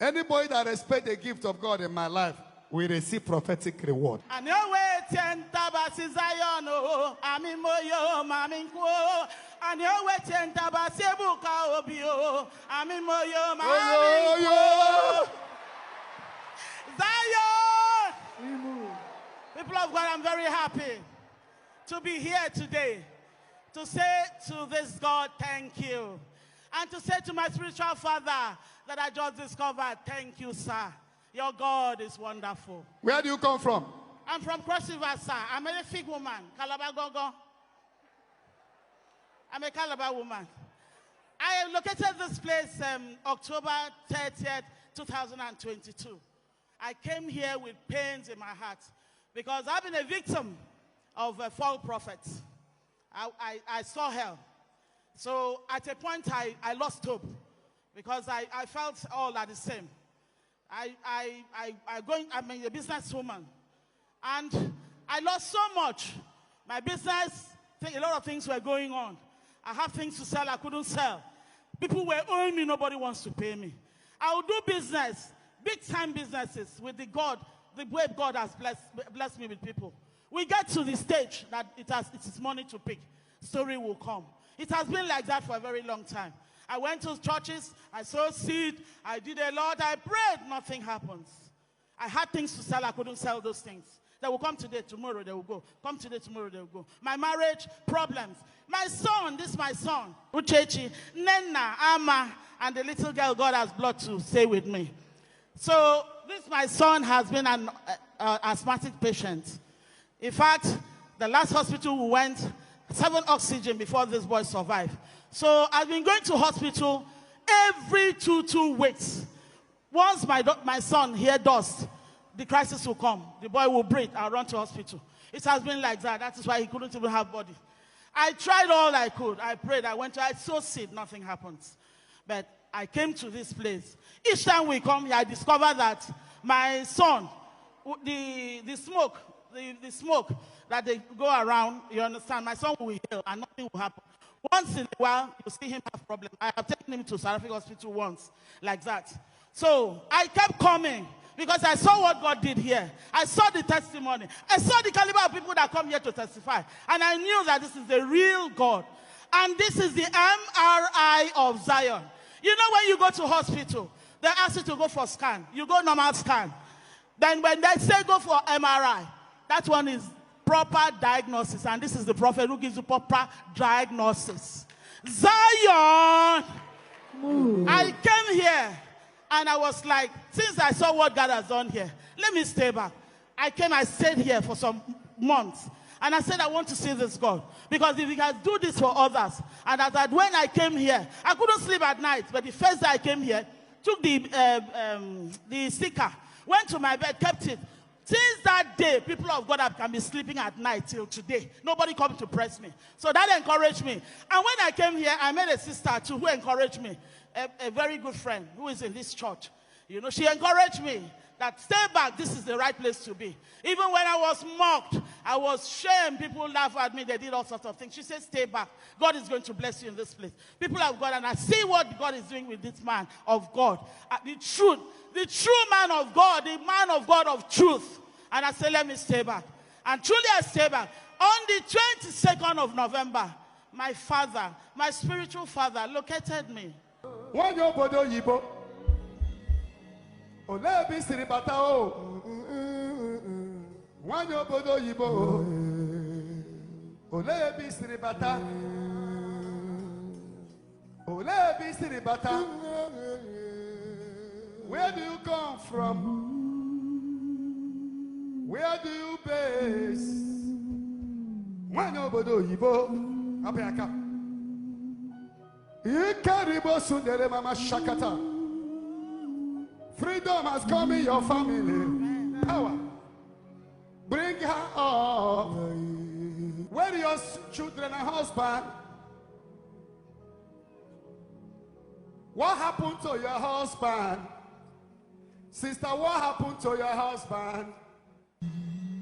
Anybody that respects the gift of God in my life will receive prophetic reward. And your way tabasi Zion, ami moyo, mami kwo. And your way tabasi Ebuka obio, ami moyo, mami kwo. Zion! People of God, I'm very happy to be here today to say to this God, thank you. And to say to my spiritual father that I just discovered, thank you, sir. Your God is wonderful. Where do you come from? I'm from Cross River, sir. I'm a Fig woman, Calabar Gogo. I'm a Calabar woman. I located this place October 30th, 2022. I came here with pains in my heart because I've been a victim of false prophets. I saw hell. So at a point, I lost hope because I felt all are the same. I'm a businesswoman. And I lost so much. My business, a lot of things were going on. I have things to sell I couldn't sell. People were owing me, nobody wants to pay me. I will do business, big time businesses with the way God has blessed me with people. We get to the stage that it is money to pick. Story will come. It has been like that for a very long time. I went to churches, I sowed seed, I did a lot, I prayed, nothing happens. I had things to sell, I couldn't sell those things. They will come today, tomorrow they will go. Come today, tomorrow they will go. My marriage, problems. My son, this is my son, Uchechi, Nena, Ama, and the little girl God has brought to stay with me. So this my son has been an asthmatic patient. In fact, the last hospital we went, 7 oxygen before this boy survived. So I've been going to hospital every two weeks. Once my son hear dust, the crisis will come. The boy will breathe. I'll run to hospital. It has been like that. That is why he couldn't even have body. I tried all I could. I prayed. I sowed seed. Nothing happens. But I came to this place. Each time we come here, I discover that my son, the smoke that they go around, you understand, my son will heal and nothing will happen. Once in a while, you see him have problems. I have taken him to South Africa Hospital once, like that. So I kept coming because I saw what God did here. I saw the testimony. I saw the caliber of people that come here to testify. And I knew that this is the real God. And this is the MRI of Zion. You know when you go to hospital, they ask you to go for scan. You go normal scan. Then when they say go for MRI, that one is proper diagnosis. And this is the prophet who gives you proper diagnosis. Zion! Ooh. I came here and I was like, since I saw what God has done here, let me stay back. I stayed here for some months. And I said, I want to see this God. Because if he can do this for others. And that when I came here, I couldn't sleep at night. But the first day I came here, took the sticker, went to my bed, kept it. Since that day, people of God can be sleeping at night till today. Nobody come to press me. So that encouraged me. And when I came here, I met a sister too who encouraged me. A very good friend who is in this church. You know, she encouraged me that stay back, this is the right place to be. Even when I was mocked, I was shamed, people laugh at me, they did all sorts of things. She said, stay back. God is going to bless you in this place. People of God, and I see what God is doing with this man of God. The true man of God, the man of God of truth. And I said, let me stay back. And truly I stay back. On the 22nd of November, my father, my spiritual father, located me. Ole bi siri bata o. Wanyo bodo yibo. Ole bi siri bata. Ole bi siri bata. Where do you come from? Where do you base? Wanyo bodo yibo. Apiaka. Ikaribo sundere mama shakata. Freedom has come in your family. Power. Bring her up. Where are your children and husband? What happened to your husband? Sister, what happened to your husband?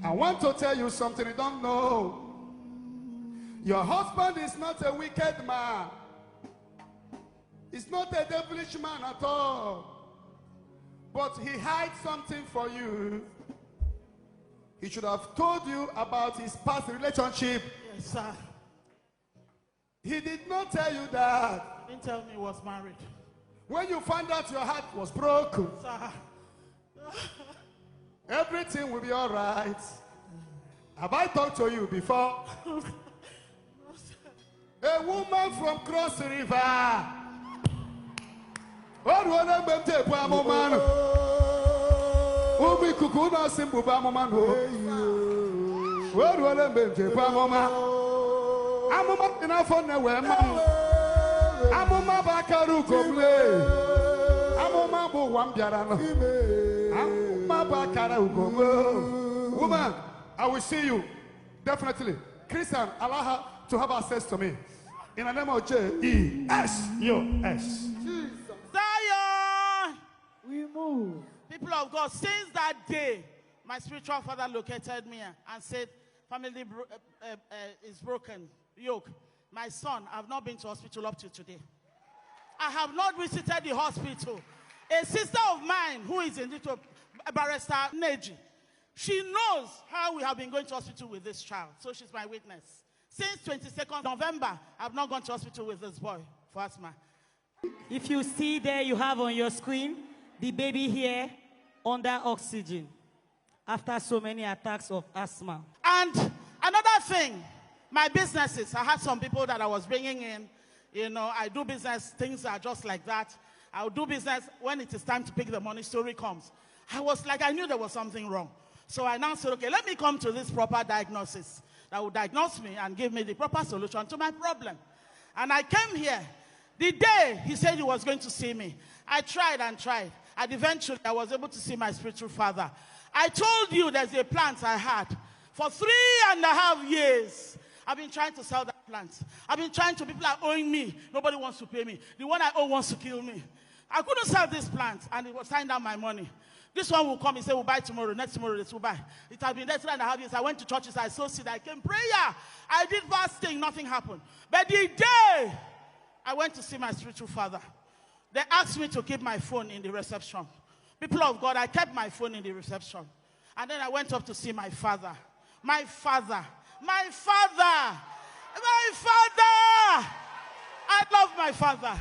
I want to tell you something you don't know. Your husband is not a wicked man. He's not a devilish man at all. but he hides something for you. He should have told you about his past relationship. Yes, sir. He did not tell you that. He didn't tell me he was married. When you found out your heart was broken, Sir. everything will be all right. Have I talked to you before? A woman from Cross River. Umi kuku na simbu ba mama no. Wele mbemje ba mama. Amuma ina fo na we ma. Amuma ba karu komle. Amuma bo wan biara no. Amuma ba karu komle. Woman, I will see you definitely. Christian, allow her to have access to me. In the name of J-E-S-U-S. Zion! We move. People of God, since that day, my spiritual father located me and said, family is broken, yoke. My son, I've not been to hospital up to today. I have not visited the hospital. A sister of mine who is in little barrister Neji, she knows how we have been going to hospital with this child. So she's my witness. Since 22nd November, I've not gone to hospital with this boy for asthma. If you see there, you have on your screen the baby here under oxygen after so many attacks of asthma. And another thing, my businesses, I had some people that I was bringing in. You know, I do business, things are just like that. I'll do business when it is time to pick the money, story comes. I was like, I knew there was something wrong. So I now said, okay, let me come to this proper diagnosis that will diagnose me and give me the proper solution to my problem. And I came here. The day he said he was going to see me, I tried and tried. And eventually, I was able to see my spiritual father. I told you there's a plant I had. For 3.5 years, I've been trying to sell that plant. I've been trying to, people are owing me. Nobody wants to pay me. The one I owe wants to kill me. I couldn't sell this plant, and it was tying down my money. This one will come, he said, we'll buy tomorrow. Next tomorrow, this will buy. It has been there 3.5 years. I went to churches, I sowed seed, I came prayer. I did fasting, nothing happened. But the day I went to see my spiritual father, they asked me to keep my phone in the reception. People of God, I kept my phone in the reception. And then I went up to see my father. My father. My father. My father. I love my father.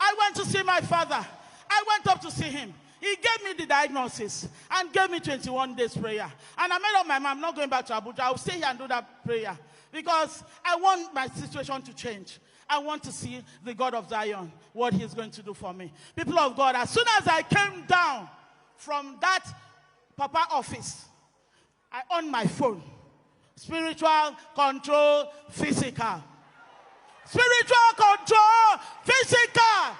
I went to see my father. I went up to see him. He gave me the diagnosis and gave me 21 days prayer. And I made up my mind, I'm not going back to Abuja. I'll stay here and do that prayer. Because I want my situation to change. I want to see the God of Zion, what he's going to do for me. People of God, as soon as I came down from that Papa office, I on my phone. Spiritual control, physical. Spiritual control, physical.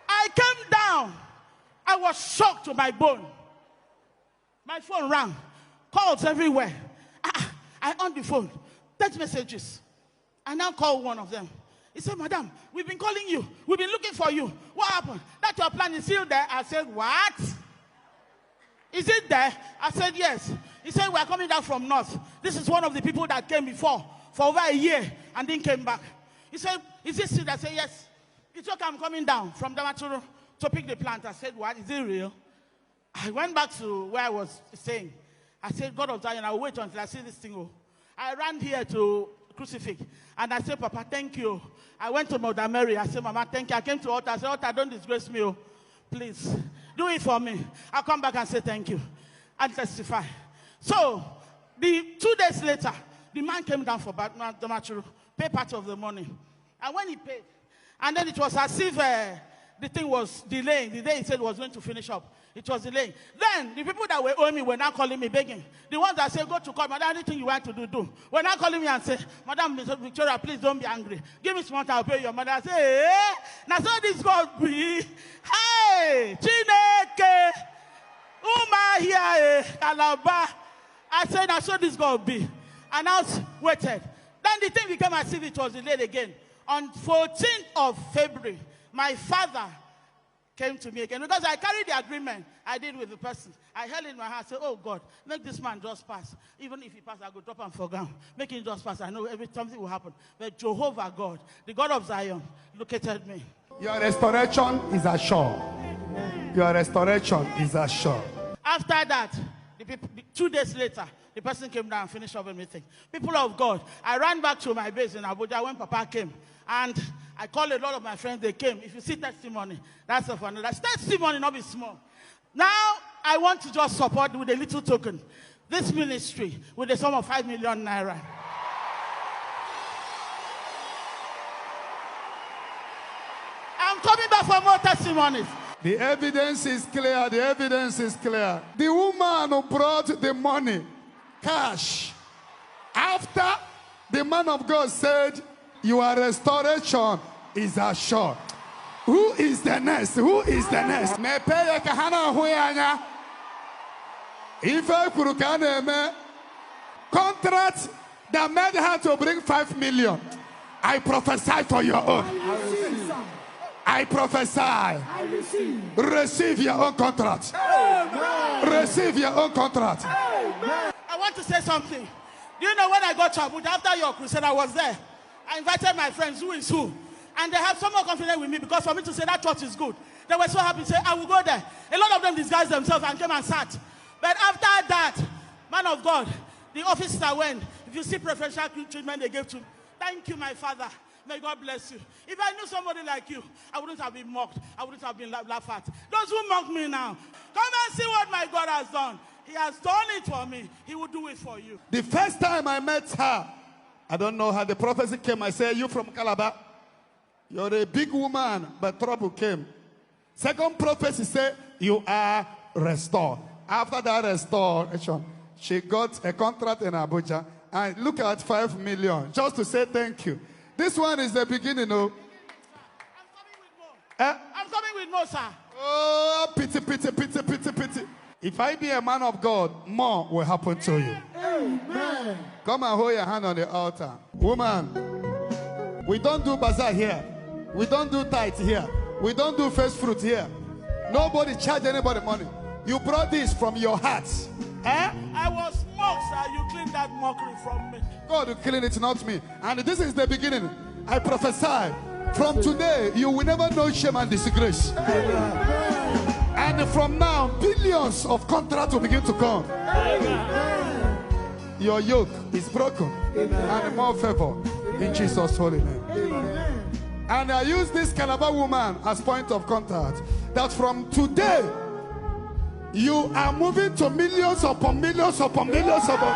I came down. I was shocked to my bone. My phone rang. Calls everywhere. I on the phone. Text messages. I now called one of them. He said, Madam, we've been calling you. We've been looking for you. What happened? That your plan is still there? I said, what? Is it there? I said, yes. He said, we're coming down from north. This is one of the people that came before for over a year and then came back. He said, is it still there? I said, yes. It's okay, I'm coming down from Damaturu to pick the plant. I said, what? Is it real? I went back to where I was staying. I said, God of Zion, I'll wait until I see this thing. Oh. I ran here to Crucifix. And I said, Papa, thank you. I went to Mother Mary. I said, Mama, thank you. I came to altar. I said, altar, don't disgrace me. Oh. Please, do it for me. I'll come back and say thank you. And testify. So, 2 days later, the man came down for Damaturu, paid part of the money. And when he paid, and then it was as if the thing was delaying. The day he said he was going to finish up, it was delaying. Then the people that were owing me were now calling me, begging. The ones that said, go to court, Madam, anything you want to do, do. Were now calling me and say, Madam Victoria, please don't be angry. Give me some money, I'll pay your mother. I say, hey, now so this God be. Hey, Chineke, Uma here, Kalaba. I said, now so this God be. And I waited. Then the thing became as if it was delayed again. On 14th of February, my father came to me again because I carried the agreement I did with the person. I held it in my hand, said, oh God, make this man just pass. Even if he passes, I go drop him for ground. Make him just pass. I know something will happen. But Jehovah God, the God of Zion, located me. Your restoration is assured. Your restoration is assured. After that, 2 days later, the person came down and finished up everything. People of God, I ran back to my base in Abuja when Papa came. And I called a lot of my friends, they came. If you see testimony, that's a fun. That's testimony, not be small. Now, I want to just support with a little token this ministry with a sum of 5 million naira. I'm coming back for more testimonies. The evidence is clear. The evidence is clear. The woman who brought the money, cash, after the man of God said, your restoration is assured. Who is the next? Who is the next? Contract that made her to bring 5 million. I prophesy for your own. I prophesy. Receive your own contract. Receive your own contract. I want to say something. Do you know when I got to Abuja after your crusade, I was there. I invited my friends, who is who. And they have some more confidence with me because for me to say that church is good. They were so happy to say, I will go there. A lot of them disguised themselves and came and sat. But after that, man of God, the officer went. If you see preferential treatment they gave to me, thank you, my father. May God bless you. If I knew somebody like you, I wouldn't have been mocked. I wouldn't have been laughed at. Those who mock me now, come and see what my God has done. He has done it for me. He will do it for you. The first time I met her, I don't know how the prophecy came. I said, you from Calabar? You're a big woman, but trouble came. Second prophecy said, you are restored. After that restoration, she got a contract in Abuja. And look at 5 million, just to say thank you. This one is the beginning, no? I'm coming with more. I'm coming with more, sir. Oh, pity, pity, pity, pity, pity. If I be a man of God, more will happen to you. Amen. Come and hold your hand on the altar. Woman, we don't do bazaar here. We don't do tithe here. We don't do first fruit here. Nobody charge anybody money. You brought this from your heart. I was mocked, sir. You cleaned that mockery from me. God will clean it, not me. And this is the beginning. I prophesy. From today, you will never know shame and disgrace. And from now, billions of contracts will begin to come. Your yoke is broken. And more favor in Jesus' holy name. And I use this Calabar woman as point of contact. That from today, you are moving to millions upon millions upon millions upon.